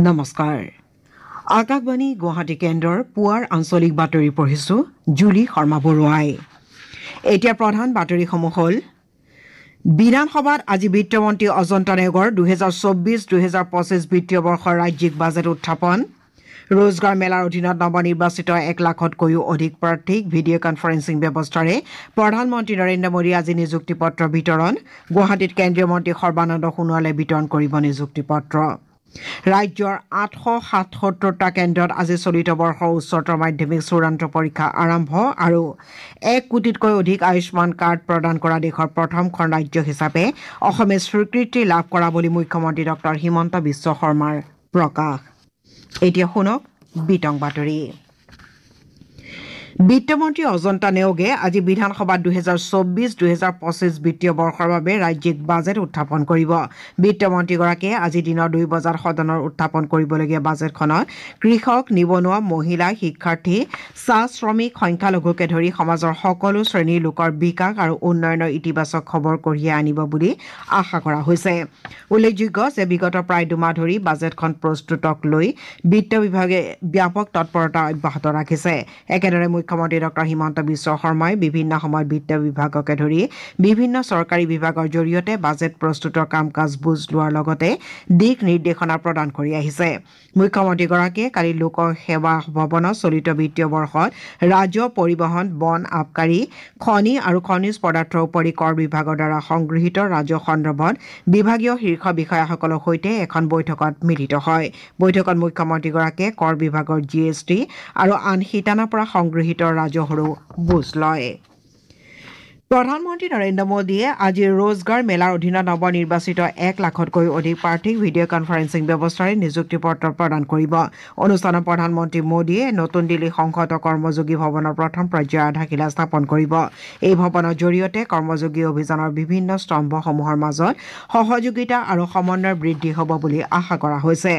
নমস্কাৰ আকাশবাণী গুৱাহাটী কেন্দ্ৰৰ পুৱাৰ আঞ্চলিক বাতৰি পঢ়িছো জুলি শৰ্মা বৰুৱাই এতিয়া প্ৰধান বাতৰিসমূহ হ'ল বিধানসভাত আজি বিত্তমন্ত্ৰী অজন্তা নেওগৰ 2024-2025 বিত্তীয় বৰ্ষৰ ৰাজ্যিক বাজেট উত্থাপন रोजगार मेलार अधीনত नवनिर्वाचित 1 लाखতকৈও অধিক প্ৰাৰ্থীক ভিডিঅ' কনফাৰেন্সিং ব্যৱস্থাৰে প্ৰধানমন্ত্ৰী নৰেন্দ্ৰ মোদী আজি নিযুক্তি পত্ৰ বিতৰণ গুৱাহাটীত কেন্দ্ৰীয় মন্ত্ৰী সৰ্বানন্দ সোণোৱালে বিতৰণ কৰিব নিযুক্তি পত্ৰ ৰাজ্যৰ 877টা কেন্দ্ৰত আজি চলিত বৰ্ষৰ উচ্চতৰ মাধ্যমিক চূড়ান্ত পৰীক্ষা আৰম্ভ আৰু 1 কোটিতকৈ অধিক আয়ুষ্মান কাৰ্ড প্ৰদান কৰা দেশৰ প্ৰথমখন ৰাজ্য হিচাপে অসমে স্বীকৃতি লাভ কৰা বুলি মুখ্যমন্ত্ৰী ডক্টৰ হিমন্ত বিশ্ব শৰ্মাৰ প্ৰকাশ এতিয়া শুনক বিতং বাতৰি বিত্তমন্ত্ৰী অজন্তা নেওগে আজি বিধানসভাত 2024-2025 বিত্তীয় বৰ্ষৰ বাবে ৰাজ্যিক বাজেট উত্থাপন কৰিব বিত্তমন্ত্ৰীগৰাকীয়ে আজি দিনৰ 2 বজাত সদনৰ উত্থাপন কৰিবলগীয়া বাজেটখনত কৃষক নিবনুৱা মহিলা শিক্ষাৰ্থী চাহ শ্ৰমিক সংখ্যালঘুকে ধৰি সমাজৰ সকলো শ্ৰেণীৰ লোকৰ বিকাশ আৰু উন্নয়নৰ ইতিবাচক খবৰ কঢ়িয়াই আনিব বুলি আশা কৰা হৈছে উল্লেখযোগ্য যে বিগত প্ৰায় দুমাহ ধৰি বাজেটখন প্ৰস্তুতক লৈ বিত্ত বিভাগে ব্যাপক তৎপৰতা অব্যাহত ৰাখিছে একেদৰে মুখ্যমন্ত্ৰী ডক্টৰ হিমন্ত বিশ্ব শৰ্মাই বিভিন্ন সময়ত বিত্ত বিভাগকে ধৰি বিভিন্ন চৰকাৰী বিভাগৰ জৰিয়তে বাজেট প্ৰস্তুতৰ কাম কাজ বুজ লোৱাৰ লগতে দিক নিৰ্দেশনা প্ৰদান কৰি আহিছে মুখ্যমন্ত্ৰীগৰাকীয়ে কালি লোক সেৱা ভৱনত চলিত বিত্তীয় বৰ্ষত ৰাজহ পৰিবহণ বন আবকাৰী খনি আৰু খনিজ পদাৰ্থৰ উপৰি কৰ বিভাগৰ দ্বাৰা সংগৃহীত ৰাজহ সন্দৰ্ভত বিভাগীয় শীৰ্ষ বিষয়াসকলৰ সৈতে এখন বৈঠকত মিলিত হয় বৈঠকত মুখ্যমন্ত্ৰীগৰাকীয়ে কৰ বিভাগৰ জিএছটি আৰু আন শিতানৰ পৰা সংগৃহীত ৰাজহৰো বুজ লয় প্ৰধানমন্ত্ৰী নৰেন্দ্ৰ মোদীয়ে আজি रोजगार মেলাৰ অধীনত নৱনিৰ্বাচিত 1 লাখতকৈ অধিক প্ৰাৰ্থীক ভিডিঅ' কনফাৰেন্সিং ব্যৱস্থাৰে নিযুক্তি পত্ৰ প্ৰদান কৰিব অনুষ্ঠানত প্ৰধানমন্ত্ৰী মোদীয়ে নতুন দিল্লী সংসদ কৰ্মযোগী ভৱনৰ প্ৰথম পৰ্যায়ৰ আধাৰশিলা স্থাপন কৰিব এই ভৱনৰ জৰিয়তে কৰ্মযোগী অভিযানৰ বিভিন্ন স্তম্ভসমূহৰ মাজত সহযোগিতা আৰু সমন্বয় বৃদ্ধি হ'ব বুলি আশা কৰা হৈছে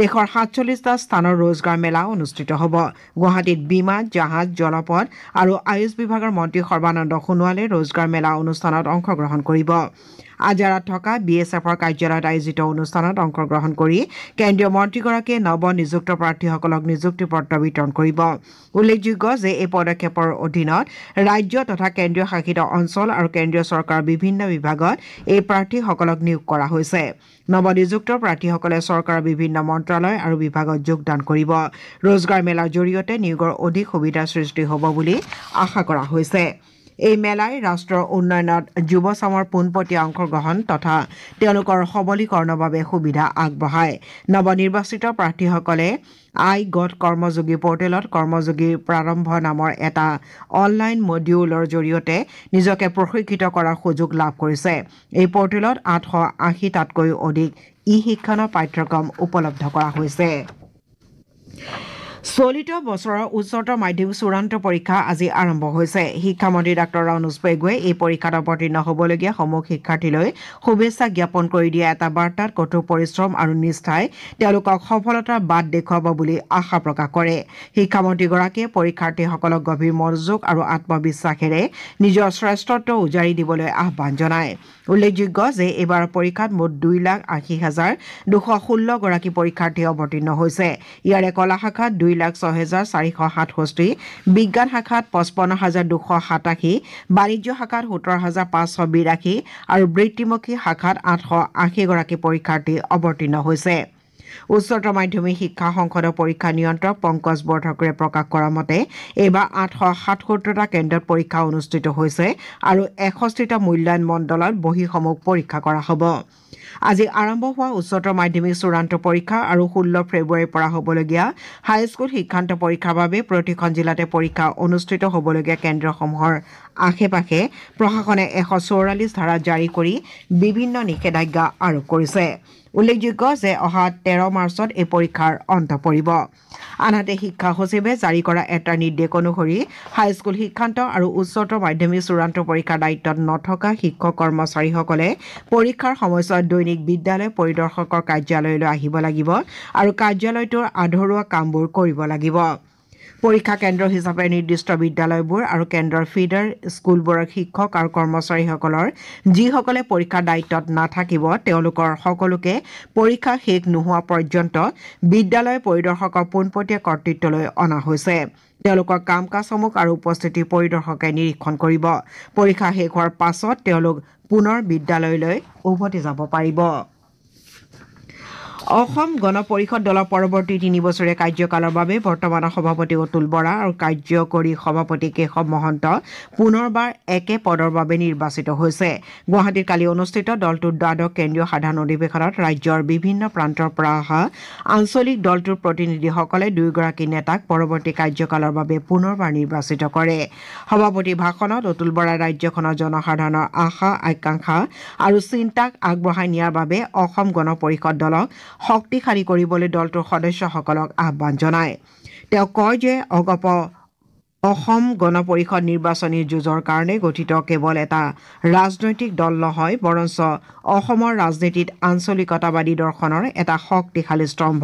দেশৰ 47টা স্থানৰ रोजगार মেলা অনুষ্ঠিত হ'ব গুৱাহাটীত বিমান জাহাজ জলপথ আৰু আয়ুষ বিভাগৰ মন্ত্ৰী সৰ্বানন্দ সোণোৱালে रोजगार মেলা অনুষ্ঠানত অংশগ্ৰহণ কৰিব আজাৰাত থকা বিএছএফৰ কাৰ্যালয়ত আয়োজিত অনুষ্ঠানত অংশগ্ৰহণ কৰি কেন্দ্ৰীয় মন্ত্ৰীগৰাকীয়ে নৱ নিযুক্ত প্ৰাৰ্থীসকলক নিযুক্তি পত্ৰ বিতৰণ কৰিব উল্লেখযোগ্য যে এই পদক্ষেপৰ অধীনত ৰাজ্য তথা কেন্দ্ৰীয় শাসিত অঞ্চল আৰু কেন্দ্ৰীয় চৰকাৰৰ বিভিন্ন বিভাগত এই প্ৰাৰ্থীসকলক নিয়োগ কৰা হৈছে নৱনিযুক্ত প্ৰাৰ্থীসকলে চৰকাৰৰ বিভিন্ন মন্ত্ৰালয় আৰু বিভাগত যোগদান কৰিব रोजगार মেলাৰ জৰিয়তে নিয়োগৰ অধিক সুবিধা সৃষ্টি হ'ব বুলি আশা কৰা হৈছে এই মেলাই ৰাষ্ট্ৰৰ উন্নয়নত যুৱচামৰ পোনপটীয়া অংশগ্ৰহণ তথা তেওঁলোকৰ সবলীকৰণৰ বাবে সুবিধা আগবঢ়ায় নৱনিৰ্বাচিত প্ৰাৰ্থীসকলে আই গট কৰ্মযোগী পৰ্টেলত কৰ্মযোগী প্ৰাৰম্ভ নামৰ এটা অনলাইন মডিউলৰ জৰিয়তে নিজকে প্ৰশিক্ষিত কৰাৰ সুযোগ লাভ কৰিছে এই পৰ্টেলত 880টাতকৈ অধিক ই-শিক্ষণৰ পাঠ্যক্ৰম উপলব্ধ কৰা হৈছে চলিত বছৰৰ উচ্চতৰ মাধ্যমিক চূড়ান্ত পৰীক্ষা আজি আৰম্ভ হৈছে শিক্ষামন্ত্ৰী ডাক্তৰ ৰানুজ পেগুৱে এই পৰীক্ষাত অৱতীৰ্ণ হ'বলগীয়া সমূহ শিক্ষাৰ্থীলৈ শুভেচ্ছা জ্ঞাপন কৰি দিয়া এটা বাৰ্তাত কঠোৰ পৰিশ্ৰম আৰু নিষ্ঠাই তেওঁলোকক সফলতাৰ বাট দেখুৱাব বুলি আশা প্ৰকাশ কৰে শিক্ষামন্ত্ৰীগৰাকীয়ে পৰীক্ষাৰ্থীসকলক গভীৰ মনোযোগ আৰু আত্মবিশ্বাসেৰে নিজৰ শ্ৰেষ্ঠত্ব উজাৰি দিবলৈ আহ্বান জনায় উল্লেখযোগ্য যে এইবাৰ পৰীক্ষাত মুঠ 2,80,216 গৰাকী পৰীক্ষাৰ্থী অৱতীৰ্ণ হৈছে ইয়াৰে কলা শাখাত 2,06,467 বিজ্ঞান শাখাত 55,287 বাণিজ্য শাখাত 17,582 আৰু বৃত্তিমুখী শাখাত 880 গৰাকী পৰীক্ষাৰ্থী অৱতীৰ্ণ হৈছে উচ্চতৰ মাধ্যমিক শিক্ষা সংসদৰ পৰীক্ষা নিয়ন্ত্ৰক পংকজ বৰঠাকুৰে প্ৰকাশ কৰা মতে এইবাৰ 877টা কেন্দ্ৰত পৰীক্ষা অনুষ্ঠিত হৈছে আৰু 61টা মূল্যায়ন মণ্ডলত বহীসমূহ পৰীক্ষা কৰা হ'ব আজি আৰম্ভ হোৱা উচ্চতৰ মাধ্যমিক চূড়ান্ত পৰীক্ষা আৰু 16 ফেব্ৰুৱাৰীৰ পৰা হ'বলগীয়া হাইস্কুল শিক্ষান্ত পৰীক্ষাৰ বাবে প্ৰতিখন জিলাতে পৰীক্ষা অনুষ্ঠিত হ'বলগীয়া কেন্দ্ৰসমূহৰ আশে-পাশে প্ৰশাসনে 144 ধাৰা জাৰি কৰি বিভিন্ন নিষেধাজ্ঞা আৰোপ কৰিছে উল্লেখযোগ্য যে অহা 13 মাৰ্চত এই পৰীক্ষাৰ অন্ত পৰিব আনহাতে শিক্ষা সচিবে জাৰি কৰা এটা নিৰ্দেশ অনুসৰি হাইস্কুল শিক্ষান্ত আৰু উচ্চতৰ মাধ্যমিক চূড়ান্ত পৰীক্ষাৰ দায়িত্বত নথকা শিক্ষক কৰ্মচাৰীসকলে পৰীক্ষাৰ সময়ছোৱাত দৈনিক বিদ্যালয় পৰিদৰ্শকৰ কাৰ্যালয়লৈ আহিব লাগিব আৰু কাৰ্যালয়টোৰ আধৰুৱা কামবোৰ কৰিব লাগিব পৰীক্ষা কেন্দ্ৰ হিচাপে নিৰ্দিষ্ট বিদ্যালয়বোৰ আৰু কেন্দ্ৰৰ ফিডাৰ স্কুলবোৰৰ শিক্ষক আৰু কৰ্মচাৰীসকলৰ যিসকলে পৰীক্ষাৰ দায়িত্বত নাথাকিব তেওঁলোকৰ সকলোকে পৰীক্ষা শেষ নোহোৱা পৰ্যন্ত বিদ্যালয় পৰিদৰ্শকৰ পোনপটীয়া কৰ্তৃত্বলৈ অনা হৈছে তেওঁলোকৰ কাম কাজসমূহ আৰু উপস্থিতি পৰিদৰ্শকে নিৰীক্ষণ কৰিব পৰীক্ষা শেষ হোৱাৰ পাছত তেওঁলোক পুনৰ বিদ্যালয়লৈ উভতি যাব পাৰিব অসম গণ পৰিষদ দলৰ পৰৱৰ্তী ৩ বছৰীয়া কাৰ্যকালৰ বাবে বৰ্তমানৰ সভাপতি অতুল বৰা আৰু কাৰ্যকৰী সভাপতি কেশৱ মহন্ত পুনৰবাৰ একে পদৰ বাবে নিৰ্বাচিত হৈছে গুৱাহাটীত কালি অনুষ্ঠিত দলটোৰ দ্বাদশ কেন্দ্ৰীয় সাধাৰণ অধিৱেশনত ৰাজ্যৰ বিভিন্ন প্ৰান্তৰ পৰা অহা আঞ্চলিক দলটোৰ প্ৰতিনিধিসকলে দুয়োগৰাকী নেতাক পৰৱৰ্তী কাৰ্যকালৰ বাবে পুনৰবাৰ নিৰ্বাচিত কৰে সভাপতিৰ ভাষণত অতুল বৰাই ৰাজ্যখনৰ জনসাধাৰণৰ আশা আকাংক্ষা আৰু চিন্তাক আগবঢ়াই নিয়াৰ বাবে অসম গণ পৰিষদ দলক শক্তিশালী কৰিবলৈ দলটোৰ সদস্যসকলক আহ্বান জনায় তেওঁ কয় যে অসম গণ পৰিষদ নিৰ্বাচনী যুঁজৰ কাৰণে গঠিত কেৱল এটা ৰাজনৈতিক দল নহয় বৰঞ্চ অসমৰ ৰাজনীতিত আঞ্চলিকতাবাদী দৰ্শনৰ এটা শক্তিশালী স্তম্ভ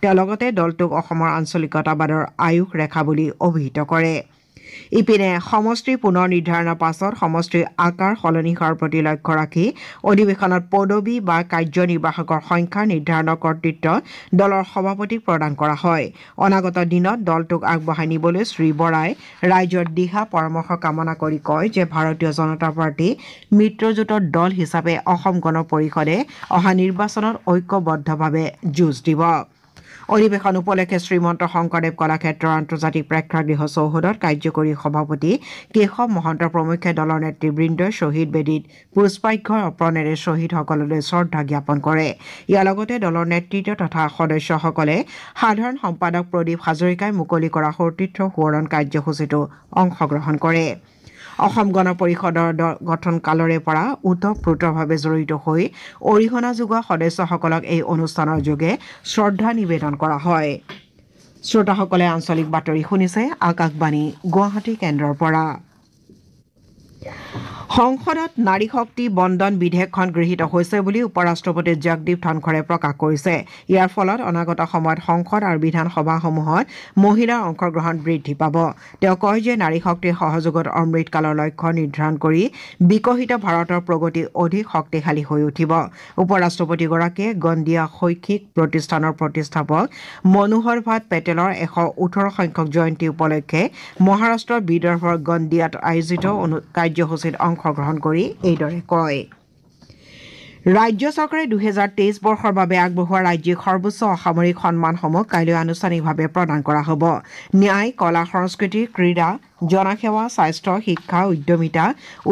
তেওঁ লগতে দলটোক অসমৰ আঞ্চলিকতাবাদৰ আয়ুস ৰেখা বুলি অভিহিত কৰে ইপিনে সমষ্টিৰ পুনৰ নিৰ্ধাৰণৰ পাছত সমষ্টিৰ আকাৰ সলনি হোৱাৰ প্ৰতি লক্ষ্য ৰাখি অধিৱেশনত পদবী বা কাৰ্যনিৰ্বাহকৰ সংখ্যা নিৰ্ধাৰণৰ কৰ্তৃত্ব দলৰ সভাপতিক প্ৰদান কৰা হয় অনাগত দিনত দলটোক আগবঢ়াই নিবলৈ শ্ৰী বৰাই ৰাইজৰ দিহা পৰামৰ্শ কামনা কৰি কয় যে ভাৰতীয় জনতা পাৰ্টি মিত্ৰজোঁটৰ দল হিচাপে অসম গণ পৰিষদে অহা নিৰ্বাচনত ঐক্যবদ্ধভাৱে যুঁজ দিব অধিৱেশন উপলক্ষে শ্ৰীমন্ত শংকৰদেৱ কলাক্ষেত্ৰৰ আন্তৰ্জাতিক প্ৰেক্ষাগৃহ চৌহদত কাৰ্যকৰী সভাপতি কেশৱ মহন্ত প্ৰমুখ্যে দলৰ নেতৃবৃন্দই শ্বহীদ বেদীত পুষ্পাৰ্ঘ্য অৰ্পণেৰে শ্বহীদসকললৈ শ্ৰদ্ধা জ্ঞাপন কৰে ইয়াৰ লগতে দলৰ নেতৃত্ব তথা সদস্যসকলে সাধাৰণ সম্পাদক প্ৰদীপ হাজৰিকাই মুকলি কৰা সতীৰ্থ সোঁৱৰণ কাৰ্যসূচীতো অংশগ্ৰহণ কৰে অসম গণ পৰিষদৰ গঠন কালৰে পৰা ওতঃপ্ৰোতভাৱে জড়িত হৈ অৰিহণা যোগোৱা সদস্যসকলক এই অনুষ্ঠানৰ যোগে শ্ৰদ্ধা নিবেদন কৰা হয় শ্ৰোতাসকলে আঞ্চলিক বাতৰি শুনিছে আকাশবাণী গুৱাহাটী কেন্দ্ৰৰ পৰা সংসদত নাৰী শক্তি বন্দন বিধেয়কখন গৃহীত হৈছে বুলি উপৰাষ্ট্ৰপতি জগদীপ ধনখৰে প্ৰকাশ কৰিছে ইয়াৰ ফলত অনাগত সময়ত সংসদ আৰু বিধানসভাসমূহত মহিলাৰ অংশগ্ৰহণ বৃদ্ধি পাব তেওঁ কয় যে নাৰী শক্তিৰ সহযোগত অমৃতকালৰ লক্ষ্য নিৰ্ধাৰণ কৰি বিকশিত ভাৰতৰ প্ৰগতি অধিক শক্তিশালী হৈ উঠিব উপৰাষ্ট্ৰপতিগৰাকীয়ে গণ্ডিয়া শৈক্ষিক প্ৰতিষ্ঠানৰ প্ৰতিষ্ঠাপক মনোহৰ ভাট পেটেলৰ 118 সংখ্যক জয়ন্তী উপলক্ষে মহাৰাষ্ট্ৰৰ বিদৰ্ভৰ গণ্ডিয়াত আয়োজিত কাৰ্যসূচীত অংশগ্ৰহণ কৰি এইদৰে কয় ৰাজ্য চৰকাৰে 2023 বৰ্ষৰ বাবে আগবঢ়োৱা ৰাজ্যিক সৰ্বোচ্চ অসামৰিক সন্মানসমূহ কাইলৈ আনুষ্ঠানিকভাৱে প্ৰদান কৰা হ'ব ন্যায় কলা সংস্কৃতি ক্ৰীড়া জনসেৱা স্বাস্থ্য শিক্ষা উদ্যমিতা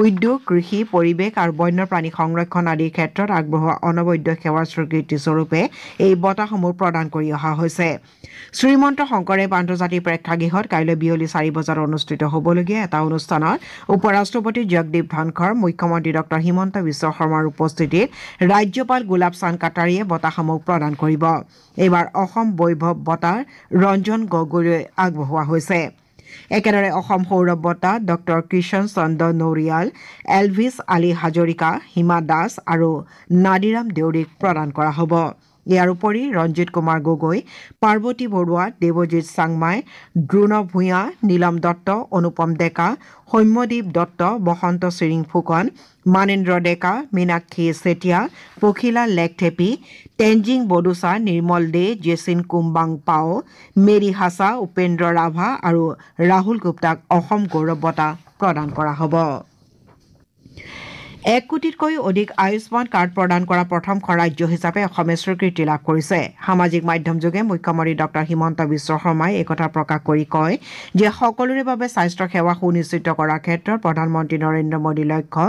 উদ্যোগ কৃষি পৰিৱেশ আৰু বন্যপ্ৰাণী সংৰক্ষণ আদিৰ ক্ষেত্ৰত আগবঢ়োৱা অনবদ্য সেৱাৰ স্বীকৃতি স্বৰূপে এই বঁটাসমূহ প্ৰদান কৰি অহা হৈছে শ্ৰীমন্ত শংকৰদেৱ আন্তৰ্জাতিক প্ৰেক্ষাগৃহত কাইলৈ বিয়লি 4 বজাত অনুষ্ঠিত হ'বলগীয়া এটা অনুষ্ঠানত উপৰাষ্ট্ৰপতি জগদীপ ধনখৰ মুখ্যমন্ত্ৰী ডক্টৰ হিমন্ত বিশ্ব শৰ্মাৰ উপস্থিতিত ৰাজ্যপাল গোলাব চান্দ কাটাৰীয়ে বঁটাসমূহ প্ৰদান কৰিব এইবাৰ অসম বৈভৱ বঁটা ৰঞ্জন গগৈলৈ আগবঢ়োৱা হৈছে একেদৰে অসম সৌৰভ বঁটা ডক্টৰ কিষণ চন্দ্ৰ নৌৰিয়াল এলভিছ আলী হাজৰিকা হিমা দাস আৰু নাদিৰাম দেউৰীক প্ৰদান কৰা হ'ব ইয়াৰ উপৰি ৰঞ্জিত কুমাৰ গগৈ পাৰ্বতী বৰুৱা দেৱজিৎ চাংমাই দ্ৰোণ ভূঞা নীলম দত্ত অনুপম ডেকা সৌম্যদীপ দত্ত বসন্ত চিৰিং ফুকন মানেন্দ্ৰ ডেকা মীনাক্ষী চেতিয়া পখিলা লেকথেপী তেঞ্জিং বডুচা নিৰ্মল দে জেচিন কুম্বাং পাও মেৰী হাছা উপেন্দ্ৰ ৰাভা আৰু ৰাহুল গুপ্তাক অসম গৌৰৱ বঁটা প্ৰদান কৰা হ'ব 1 কোটিতকৈ অধিক আয়ুষ্মান কাৰ্ড প্ৰদান কৰা প্ৰথমখন ৰাজ্য হিচাপে অসমে স্বীকৃতি লাভ কৰিছে সামাজিক মাধ্যম যোগে মুখ্যমন্ত্ৰী ডক্টৰ হিমন্ত বিশ্ব শৰ্মাই একথা প্ৰকাশ কৰি কয় যে সকলোৰে বাবে স্বাস্থ্য সেৱা সুনিশ্চিত কৰাৰ ক্ষেত্ৰত প্ৰধানমন্ত্ৰী নৰেন্দ্ৰ মোদীৰ লক্ষ্য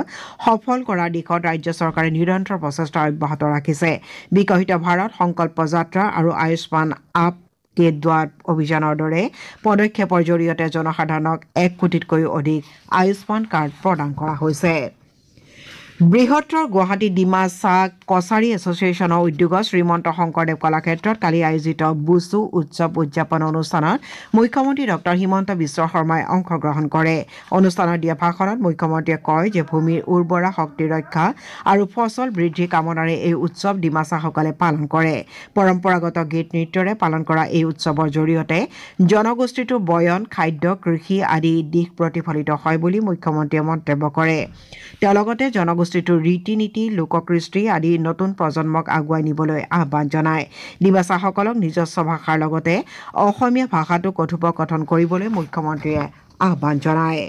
সফল কৰাৰ দিশত ৰাজ্য চৰকাৰে নিৰন্তৰ প্ৰচেষ্টা অব্যাহত ৰাখিছে বিকশিত ভাৰত সংকল্প যাত্ৰা আৰু আয়ুষ্মান আপ কে দ্বাৰ অভিযানৰ দৰে পদক্ষেপৰ জৰিয়তে জনসাধাৰণক 1 কোটিতকৈ অধিক আয়ুষ্মান কাৰ্ড প্ৰদান কৰা হৈছে বৃহত্তৰ গুৱাহাটী ডিমাচা কছাৰী এছ'চিয়েশ্যনৰ উদ্যোগত শ্ৰীমন্ত শংকৰদেৱ কলাক্ষেত্ৰত কালি আয়োজিত বুছু উৎসৱ উদযাপন অনুষ্ঠানত মুখ্যমন্ত্ৰী ডঃ হিমন্ত বিশ্ব শৰ্মাই অংশগ্ৰহণ কৰে। অনুষ্ঠানত দিয়া ভাষণত মুখ্যমন্ত্ৰীয়ে কয় যে ভূমিৰ উৰ্বৰা শক্তি ৰক্ষা আৰু ফচল বৃদ্ধিৰ কামনাৰে এই উৎসৱ ডিমাচাসকলে পালন কৰে। পৰম্পৰাগত গীত নৃত্যৰে পালন কৰা এই উৎসৱৰ জৰিয়তে জনগোষ্ঠীটোৰ বয়ন, খাদ্য, কৃষি আদি দিশ প্ৰতিফলিত হয় বুলি মুখ্যমন্ত্ৰীয়ে মন্তব্য কৰে। তেওঁ লগতে জনগোষ্ঠীটোৰ ৰীতি নীতি, লোককৃষ্টি আদি নতুন প্ৰজন্মক আগুৱাই নিবলৈ আহ্বান জনায়। ডিমাচাসকলক নিজস্ব ভাষাৰ লগতে অসমীয়া ভাষাটো কথোপকথন কৰিবলৈ মুখ্যমন্ত্ৰীয়ে আহ্বান জনায়।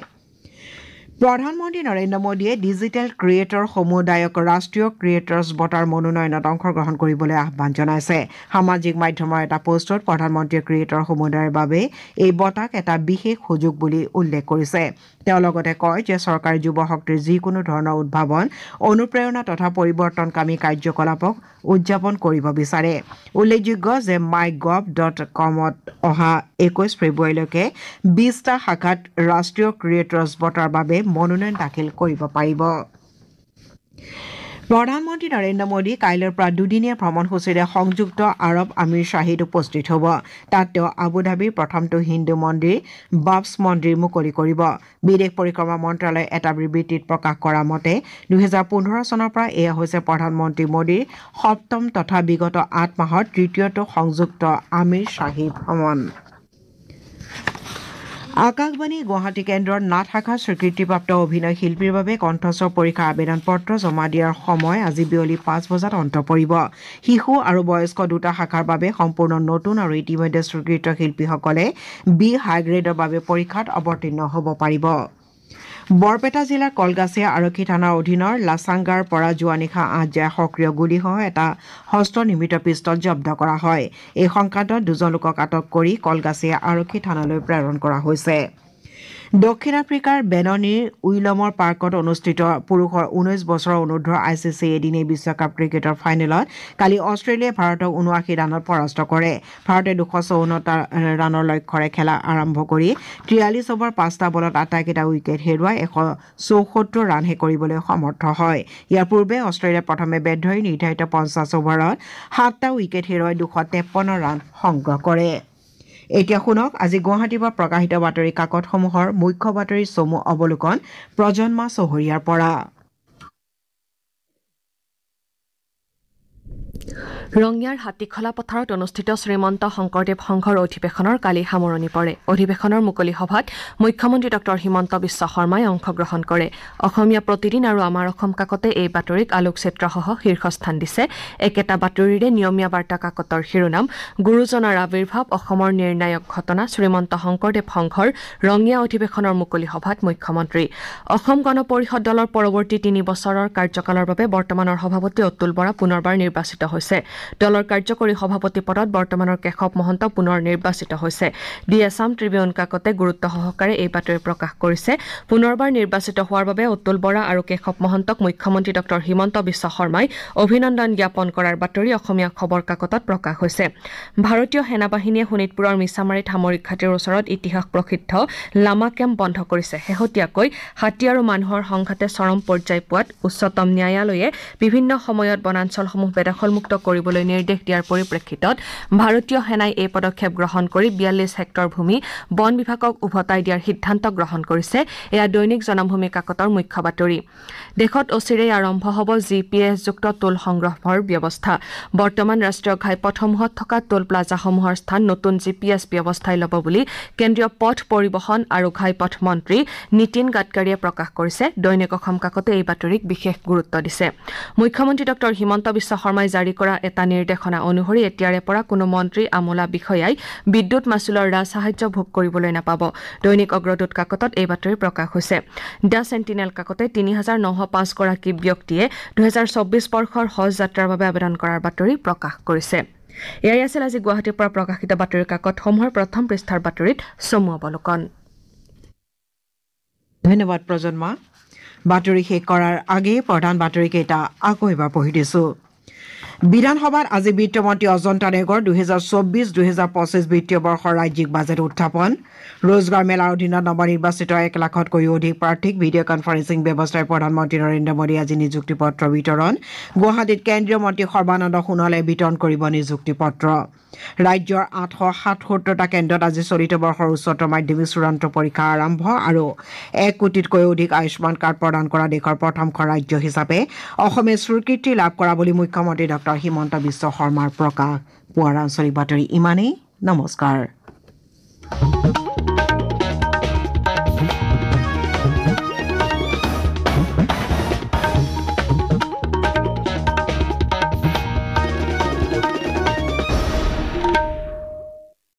প্ৰধানমন্ত্ৰী নৰেন্দ্ৰ মোদীয়ে ডিজিটেল ক্ৰিয়েটৰ সমুদায়ক ৰাষ্ট্ৰীয় ক্ৰিয়েটৰ্ছ বঁটাৰ মনোনয়নত অংশগ্ৰহণ কৰিবলৈ আহ্বান জনাইছে। সামাজিক মাধ্যমৰ এটা পোষ্টত প্ৰধানমন্ত্ৰীয়ে ক্ৰিয়েটৰ সমুদায়ৰ বাবে এই বঁটাক এটা বিশেষ সুযোগ বুলি উল্লেখ কৰিছে। তেওঁ লগতে কয় যে চৰকাৰে যুৱ শক্তিৰ যিকোনো ধৰণৰ উদ্ভাৱন, অনুপ্ৰেৰণা তথা পৰিৱৰ্তনকামী কাৰ্যকলাপক উদযাপন কৰিব বিচাৰে। উল্লেখযোগ্য যে mygov.com-ত অহা 21 ফেব্ৰুৱাৰীলৈকে 20টা শাখাত ৰাষ্ট্ৰীয় ক্ৰিয়েটৰ্ছ বঁটাৰ বাবে মনোনয়ন দাখিল কৰিব পাৰিব। প্ৰধানমন্ত্ৰী নৰেন্দ্ৰ মোদী কাইলৈৰ পৰা দুদিনীয়া ভ্ৰমণসূচীৰে সংযুক্ত আৰৱ আমিৰশ্বাহীত উপস্থিত হ'ব। তাত তেওঁ আবুধাবিৰ প্ৰথমটো হিন্দু মন্দিৰ বাবছ মন্দিৰ মুকলি কৰিব। বিদেশ পৰিক্ৰমা মন্ত্ৰালয়ে এটা বিবৃতিত প্ৰকাশ কৰা মতে 2015 চনৰ পৰা এয়া হৈছে প্ৰধানমন্ত্ৰী মোদীৰ সপ্তম তথা বিগত 8 মাহৰ তৃতীয়টো সংযুক্ত আমিৰশ্বাহী ভ্ৰমণ। আকাশবাণী গুৱাহাটী কেন্দ্ৰৰ নাট শাখাৰ স্বীকৃতিপ্ৰাপ্ত অভিনয় শিল্পীৰ বাবে কণ্ঠস্বৰ পৰীক্ষাৰ আবেদন পত্ৰ জমা দিয়াৰ সময় আজি বিয়লি 5 বজাত অন্ত পৰিব। শিশু আৰু বয়স্ক দুটা শাখাৰ বাবে সম্পূৰ্ণ নতুন আৰু ইতিমধ্যে স্বীকৃত শিল্পীসকলে বি হাইগ্ৰেডৰ বাবে পৰীক্ষাত অৱতীৰ্ণ হ'ব পাৰিব। বৰপেটা জিলাৰ কলগাছিয়া আৰক্ষী থানাৰ অধীনৰ লাচাংগাৰ পৰা যোৱা নিশা 8 জাই সক্ৰিয় গুলীসহ এটা হস্তনিৰ্মিত পিষ্টল জব্দ কৰা হয়। এই সংক্ৰান্তত 2জন লোকক আটক কৰি কলগাছিয়া আৰক্ষী থানালৈ প্ৰেৰণ কৰা হৈছে। দক্ষিণ আফ্ৰিকাৰ বেননীৰ উইলমৰ পাৰ্কত অনুষ্ঠিত পুৰুষৰ 19 বছৰৰ অনুৰ্ধৰ ICC এদিনীয়া বিশ্বকাপ ক্ৰিকেটৰ ফাইনেলত কালি অষ্ট্ৰেলিয়াই ভাৰতক 79 ৰানত পৰাস্ত কৰে। ভাৰতে 254 ৰানৰ লক্ষ্যৰে খেলা আৰম্ভ কৰি 43 অভাৰ 5টা বলত আটাইকেইটা উইকেট হেৰুৱাই 174 ৰানহে কৰিবলৈ সমৰ্থ হয়। ইয়াৰ পূৰ্বে অষ্ট্ৰেলিয়াই প্ৰথমে বেট ধৰি নিৰ্ধাৰিত 50 অভাৰত 7টা উইকেট হেৰুৱাই 253 ৰান সংগ্ৰহ কৰে। এতিয়া শুনক আজি গুৱাহাটীৰ পৰা প্ৰকাশিত বাতৰি কাকতসমূহৰ মুখ্য বাতৰি চমু অৱলোকন প্ৰজন্মা চহৰীয়াৰ পৰা। ৰঙিয়াৰ হাতীখলা পথাৰত অনুষ্ঠিত শ্ৰীমন্ত শংকৰদেৱ সংঘৰ অধিৱেশনৰ কালি সামৰণি পৰে। অধিৱেশনৰ মুকলি সভাত মুখ্যমন্ত্ৰী ডঃ হিমন্ত বিশ্ব শৰ্মাই অংশগ্ৰহণ কৰে। অসমীয়া প্ৰতিদিন আৰু আমাৰ অসম কাকতে এই বাতৰিক আলোকচিত্ৰসহ শীৰ্ষস্থান দিছে। একেটা বাতৰিৰে নিয়মীয়া বাৰ্তা কাকতৰ শিৰোনাম গুৰুজনাৰ আৱিৰ্ভাৱ অসমৰ নিৰ্ণায়ক ঘটনা শ্ৰীমন্ত শংকৰদেৱ সংঘৰ ৰঙিয়া অধিৱেশনৰ মুকলি সভাত মুখ্যমন্ত্ৰী। অসম গণ পৰিষদ দলৰ পৰৱৰ্তী 3 বছৰৰ কাৰ্যকালৰ বাবে বৰ্তমানৰ সভাপতি অতুল বৰা পুনৰবাৰ নিৰ্বাচিত হৈছে। দলৰ কাৰ্যকৰী সভাপতি পদত বৰ্তমানৰ কেশৱ মহন্ত পুনৰ নিৰ্বাচিত হৈছে। দি আছাম ট্ৰিবিউন কাকতে গুৰুত্ব সহকাৰে এই বাতৰি প্ৰকাশ কৰিছে। পুনৰবাৰ নিৰ্বাচিত হোৱাৰ বাবে অতুল বৰা আৰু কেশৱ মহন্তক মুখ্যমন্ত্ৰী ডঃ হিমন্ত বিশ্ব শৰ্মাই অভিনন্দন জ্ঞাপন কৰাৰ বাতৰি অসমীয়া খবৰ কাকতত প্ৰকাশ হৈছে। ভাৰতীয় সেনাবাহিনীয়ে শোণিতপুৰৰ মিছামাৰীত সামৰিক ঘাটিৰ ওচৰত ইতিহাস প্ৰসিদ্ধ লামা কেম্প বন্ধ কৰিছে। শেহতীয়াকৈ হাতী আৰু মানুহৰ সংঘাতে চৰম পৰ্যায় পোৱাত উচ্চতম ন্যায়ালয়ে বিভিন্ন সময়ত বনাঞ্চলসমূহ বেদখলমুক্ত কৰিবলৈ নিৰ্দেশ দিয়াৰ পৰিপ্ৰেক্ষিতত ভাৰতীয় সেনাই এই পদক্ষেপ গ্ৰহণ কৰি 42 হেক্টৰ ভূমি বন বিভাগক উভতাই দিয়াৰ সিদ্ধান্ত গ্ৰহণ কৰিছে। এয়া দৈনিক জনমভূমি কাকতৰ মুখ্য বাতৰি। দেশত অচিৰেই আৰম্ভ হ'ব GPS-যুক্ত টোল সংগ্ৰহৰ ব্যৱস্থা। বৰ্তমান ৰাষ্ট্ৰীয় ঘাইপথসমূহত থকা টোল প্লাজাসমূহৰ স্থান নতুন GPS ব্যৱস্থাই ল'ব বুলি কেন্দ্ৰীয় পথ পৰিবহণ আৰু ঘাইপথ মন্ত্ৰী নীতিন গাডকাৰীয়ে প্ৰকাশ কৰিছে। দৈনিক অসম কাকতে এই বাতৰিক বিশেষ গুৰুত্ব দিছে। মুখ্যমন্ত্ৰী ডঃ হিমন্ত বিশ্ব শৰ্মাই জাৰি কৰা এটা নিৰ্দেশনা অনুসৰি এতিয়াৰে পৰা কোনো মন্ত্ৰী আমোলা বিষয়াই বিদ্যুৎ মাচুলৰ ৰাজসাহায্য ভোগ কৰিবলৈ নাপাব। দৈনিক অগ্ৰদূত কাকতত এই বাতৰি প্ৰকাশ হৈছে। দ্য চেণ্টিনেল কাকতে ৩,৯০৫ গৰাকী ব্যক্তিয়ে 2024 বৰ্ষৰ হজ যাত্ৰাৰ বাবে আবেদন কৰাৰ বাতৰি প্ৰকাশ কৰিছে। এয়াই আছিল আজি গুৱাহাটীৰ পৰা প্ৰকাশিত বাতৰি কাকতসমূহৰ প্ৰথম পৃষ্ঠাৰ বাতৰিত চমু অৱলোকন। ধন্যবাদ প্ৰজন্মা। বাতৰি শেষ কৰাৰ আগেয়ে প্ৰধান বাতৰিকেইটা আকৌ এবাৰ পঢ়ি দিছো। বিধানসভাত আজি বিত্তমন্ত্ৰী অজন্তা নেওগৰ 2024-2025 বিত্তীয় বৰ্ষৰ ৰাজ্যিক বাজেট উত্থাপন ৰোজগাৰ মেলাৰ অধীনত নৱনিৰ্বাচিত 1 লাখতকৈও অধিক প্ৰাৰ্থীক ভিডিঅ' কনফাৰেন্সিং ব্যৱস্থাৰে প্ৰধানমন্ত্ৰী নৰেন্দ্ৰ মোদী আজি নিযুক্তি পত্ৰ বিতৰণ গুৱাহাটীত কেন্দ্ৰীয় মন্ত্ৰী সৰ্বানন্দ সোণোৱালে বিতৰণ কৰিব নিযুক্তি পত্ৰ ৰাজ্যৰ 877টা কেন্দ্ৰত আজি চলিত বৰ্ষৰ উচ্চতৰ মাধ্যমিক চূড়ান্ত পৰীক্ষা আৰম্ভ আৰু 1 কোটিতকৈ অধিক আয়ুষ্মান কাৰ্ড প্ৰদান কৰা দেশৰ প্ৰথমখন ৰাজ্য হিচাপে অসমে স্বীকৃতি লাভ কৰা বুলি মুখ্যমন্ত্ৰী ডক্টৰ হিমন্ত বিশ্ব শৰ্মাৰ প্ৰকাশ পুৱাৰ আঞ্চলিক বাতৰি ইমানেই নমস্কাৰ